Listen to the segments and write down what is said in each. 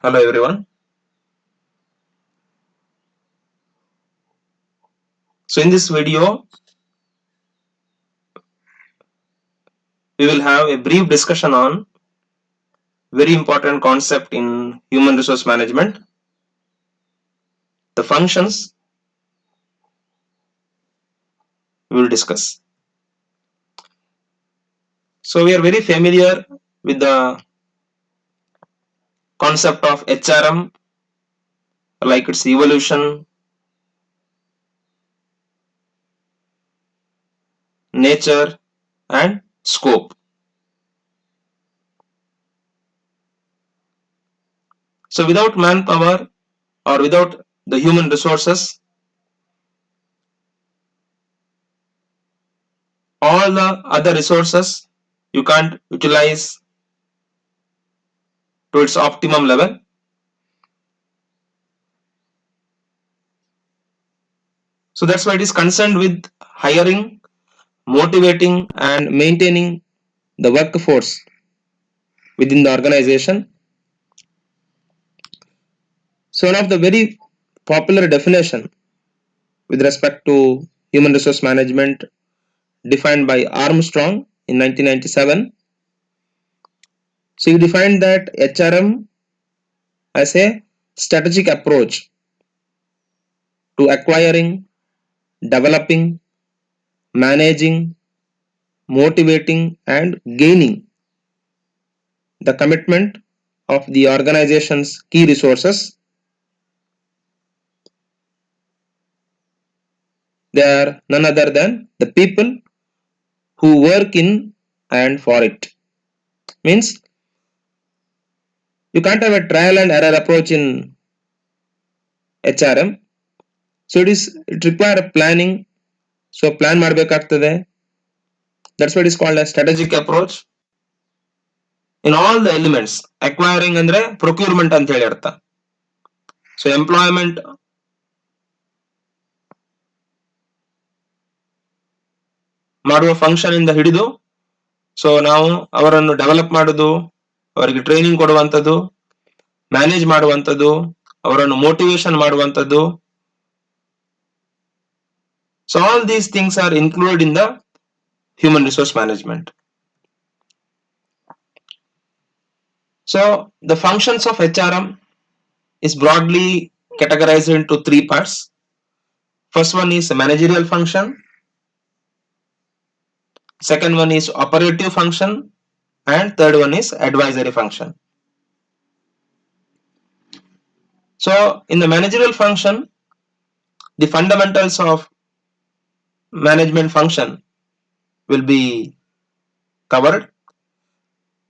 Hello everyone. So in this video, we will have a brief discussion on very important concept in human resource management, the functions we will discuss. So we are very familiar with the concept of HRM, like its evolution, nature and scope. So without manpower or without the human resources, all the other resources you can't utilize to its optimum level. So that's why it is concerned with hiring, motivating and maintaining the workforce within the organization. So one of the very popular definition with respect to human resource management defined by Armstrong in 1997. So he defined that HRM as a strategic approach to acquiring, developing, managing, motivating and gaining the commitment of the organization's key resources. They are none other than the people who work in and for it. Means you can't have a trial and error approach in HRM. So it requires planning. So plan ಮಾಡಬೇಕಾಗ್ತದೆ. That's what is called a strategic approach. In all the elements, acquiring ಅಂದ್ರೆ procurement ಅಂತ ಹೇಳಿ ಅರ್ಥ. So employment ಮಾಡುವ function ಇಂದ ಹಿಡಿದು so ನಾವು ಅವರನ್ನು ಡೆವಲಪ್ ಮಾಡೋದು, ಅವರಿಗೆ ಟ್ರೈನಿಂಗ್ ಕೊಡುವಂಥದ್ದು, ಮ್ಯಾನೇಜ್ ಮಾಡುವಂಥದ್ದು, ಅವರನ್ನು ಮೋಟಿವೇಶನ್ ಮಾಡುವಂಥದ್ದು. So all these things are included in the human resource management. So the functions of HRM is broadly categorized into three parts. First one is a managerial function. Second one is operative function. And third one is advisory function. So in the managerial function, the fundamentals of management function will be covered.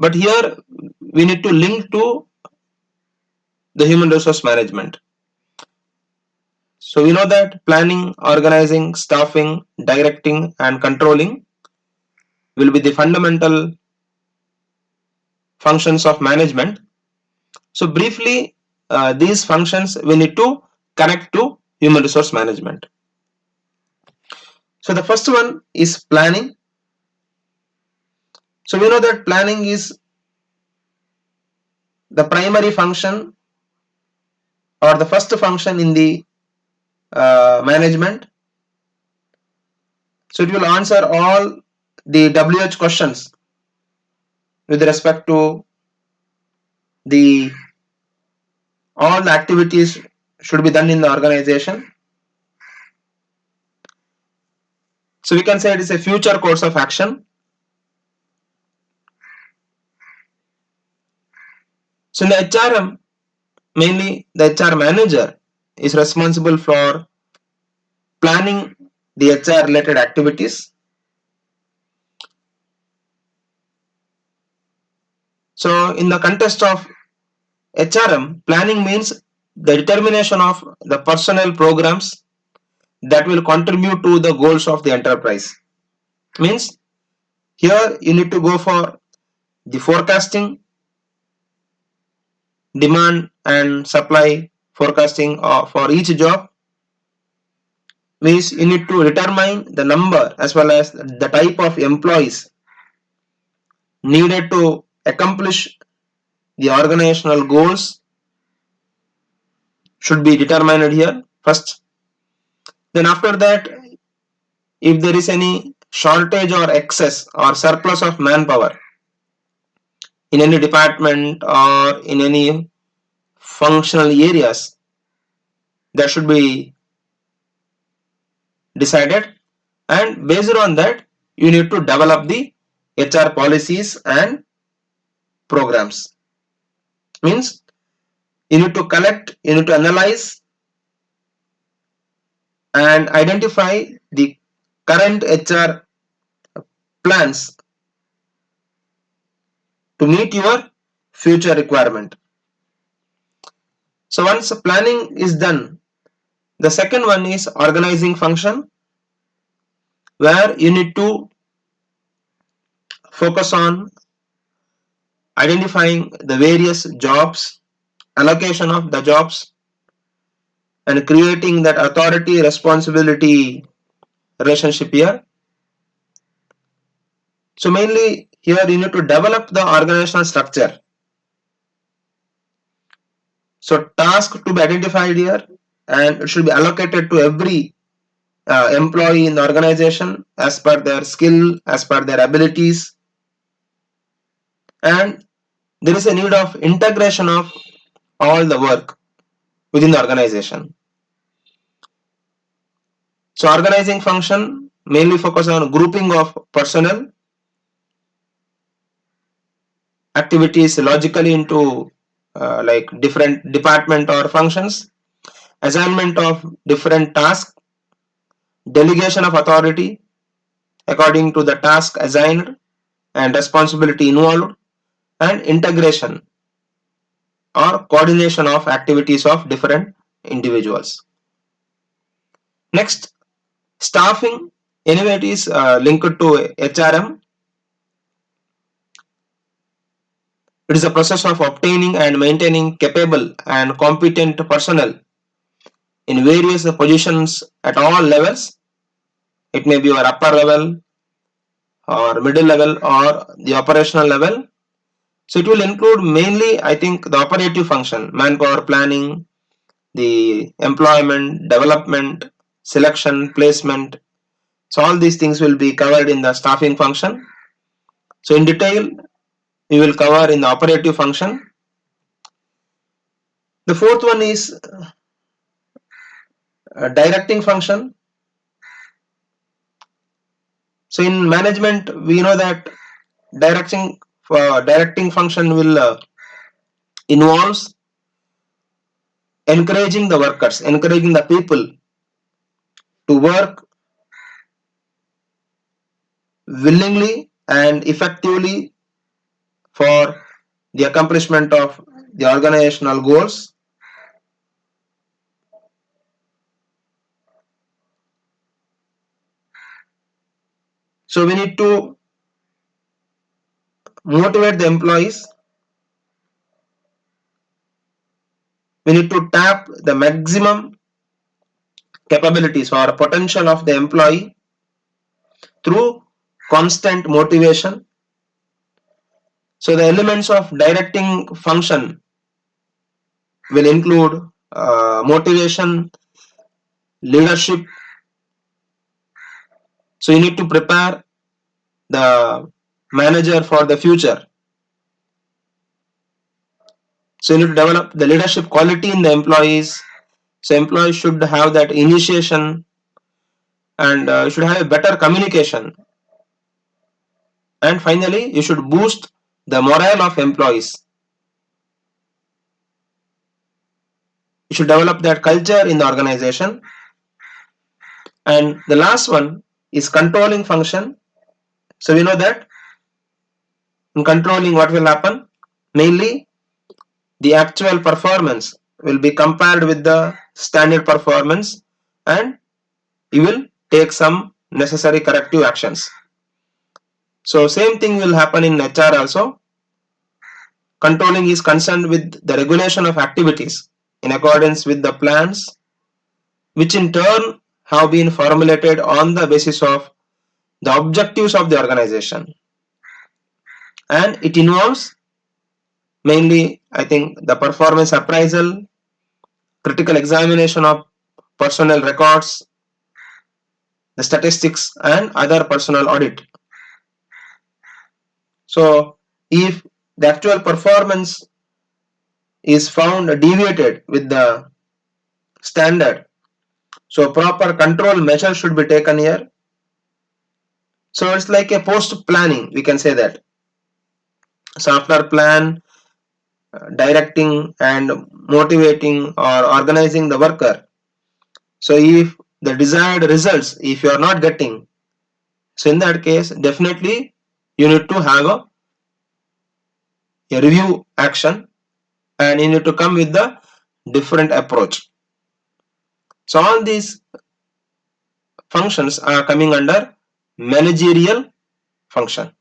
But here we need to link to the human resource management. So we know that planning, organizing, staffing, directing and controlling will be the fundamental functions of management. So briefly, these functions we need to connect to human resource management. So the first one is planning. So we know that planning is the primary function or the first function in the management. So it will answer all the WH questions with respect to all the activities should be done in the organization. So we can say it is a future course of action. So in the HRM, mainly the HR manager is responsible for planning the HR related activities. So in the context of HRM, planning means the determination of the personnel programs that will contribute to the goals of the enterprise. Means here you need to go for the forecasting, demand and supply forecasting for each job. Means you need to determine the number as well as the type of employees needed to accomplish the organizational goals should be determined here first. Then after that, if there is any shortage or excess or surplus of manpower in any department or in any functional areas, that should be decided, and based on that you need to develop the HR policies and programs. Means you need to collect, you need to analyze and identify the current HR plans to meet your future requirement. So once planning is done, the second one is organizing function, where you need to focus on identifying the various jobs, allocation of the jobs, and creating that authority responsibility relationship here. So mainly here you need to develop the organizational structure. So task to be identified here, and it should be allocated to every employee in the organization as per their skill, as per their abilities, and there is a need of integration of all the work within the organization. So organizing function mainly focus on grouping of personnel activities logically into like different department or functions, assignment of different tasks, delegation of authority according to the task assigned and responsibility involved, and integration or coordination of activities of different individuals. Next, staffing. Anyway, it is linked to HRM. It is a process of obtaining and maintaining capable and competent personnel in various positions at all levels. It may be your upper level or middle level or the operational level. So it will include mainly, I think, the operative function, manpower planning, the employment, development, selection, placement. So all these things will be covered in the staffing function. So in detail, we will cover in the operative function. The fourth one is directing function. So in management, we know that directing function will involves encouraging the workers, encouraging the people to work willingly and effectively for the accomplishment of the organizational goals. So we need to motivate the employees. We need to tap the maximum capabilities or potential of the employee through constant motivation. So the elements of directing function will include motivation, leadership. So you need to prepare the manager for the future. So you need to develop the leadership quality in the employees. So employees should have that initiation and should have a better communication. And finally, you should boost the morale of employees. You should develop that culture in the organization. And the last one is controlling function. So we know that in controlling, what will happen? Mainly, the actual performance will be compared with the standard performance, and you will take some necessary corrective actions. So same thing will happen in HR also. Controlling is concerned with the regulation of activities in accordance with the plans, which in turn have been formulated on the basis of the objectives of the organization. And it involves mainly, I think, the performance appraisal, critical examination of personnel records, the statistics, and other personnel audit. So if the actual performance is found deviated with the standard, so proper control measures should be taken here. So it's like a post planning, we can say that. So after plan, directing and motivating or organizing the worker. So if the desired results, if you are not getting, so in that case definitely you need to have a review action, and you need to come with the different approach. So all these functions are coming under managerial function.